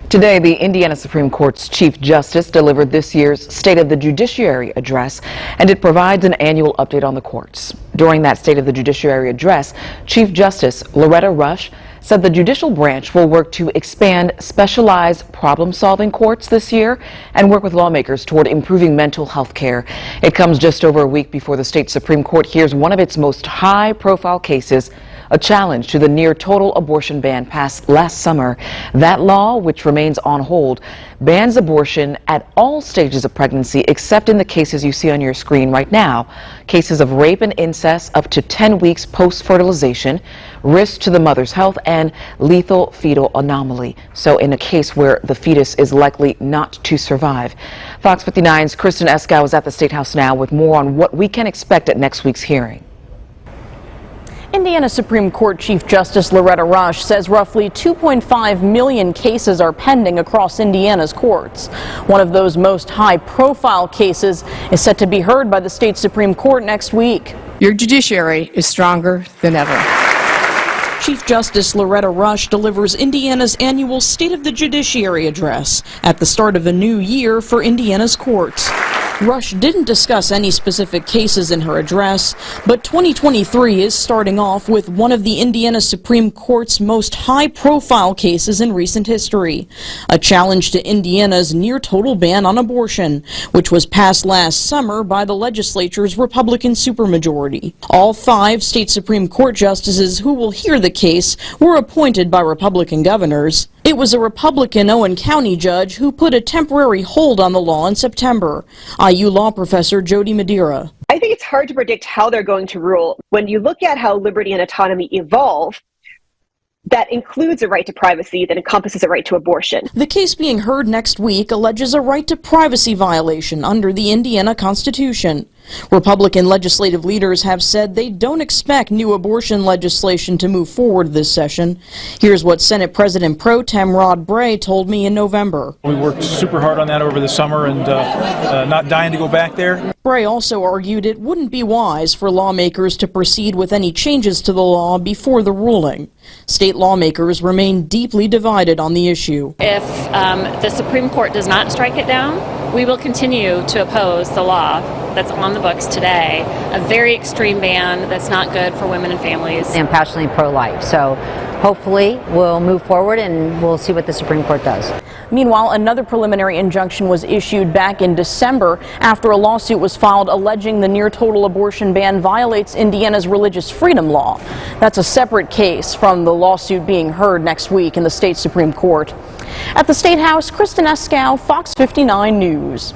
Today, the Indiana Supreme Court's Chief Justice delivered this year's State of the Judiciary address, and it provides an annual update on the courts. During that State of the Judiciary address, Chief Justice Loretta Rush said the judicial branch will work to expand specialized problem-solving courts this year and work with lawmakers toward improving mental health care. It comes just over a week before the state Supreme Court hears one of its most high-profile cases, a challenge to the near-total abortion ban passed last summer. That law, which remains on hold, bans abortion at all stages of pregnancy except in the cases you see on your screen right now. Cases of rape and incest up to 10 weeks post-fertilization, risk to the mother's health, and lethal fetal anomaly. So in a case where the fetus is likely not to survive. Fox 59's Kristen Eskow is at the State House now with more on what we can expect at next week's hearing. Indiana Supreme Court Chief Justice Loretta Rush says roughly 2.5 million cases are pending across Indiana's courts. One of those most high-profile cases is set to be heard by the state Supreme Court next week. Your judiciary is stronger than ever. Chief Justice Loretta Rush delivers Indiana's annual State of the Judiciary address at the start of a new year for Indiana's courts. Rush didn't discuss any specific cases in her address, but 2023 is starting off with one of the Indiana Supreme Court's most high-profile cases in recent history, a challenge to Indiana's near-total ban on abortion, which was passed last summer by the legislature's Republican supermajority. All 5 state Supreme Court justices who will hear the case were appointed by Republican governors. It was a Republican Owen County judge who put a temporary hold on the law in September. IU law professor Jody Madeira. I think it's hard to predict how they're going to rule. When you look at how liberty and autonomy evolve, that includes a right to privacy that encompasses a right to abortion. The case being heard next week alleges a right to privacy violation under the Indiana Constitution. Republican legislative leaders have said they don't expect new abortion legislation to move forward this session. Here's what Senate President Pro Tem Rod Bray told me in November. We worked super hard on that over the summer and not dying to go back there. Bray also argued it wouldn't be wise for lawmakers to proceed with any changes to the law before the ruling. State lawmakers remain deeply divided on the issue. If the Supreme Court does not strike it down, we will continue to oppose the law that's on the books today, a very extreme ban that's not good for women and families. I'm passionately pro-life, so hopefully we'll move forward and we'll see what the Supreme Court does. Meanwhile, another preliminary injunction was issued back in December after a lawsuit was filed alleging the near-total abortion ban violates Indiana's religious freedom law. That's a separate case from the lawsuit being heard next week in the state Supreme Court. At the State House, Kristen Eskow, Fox 59 News.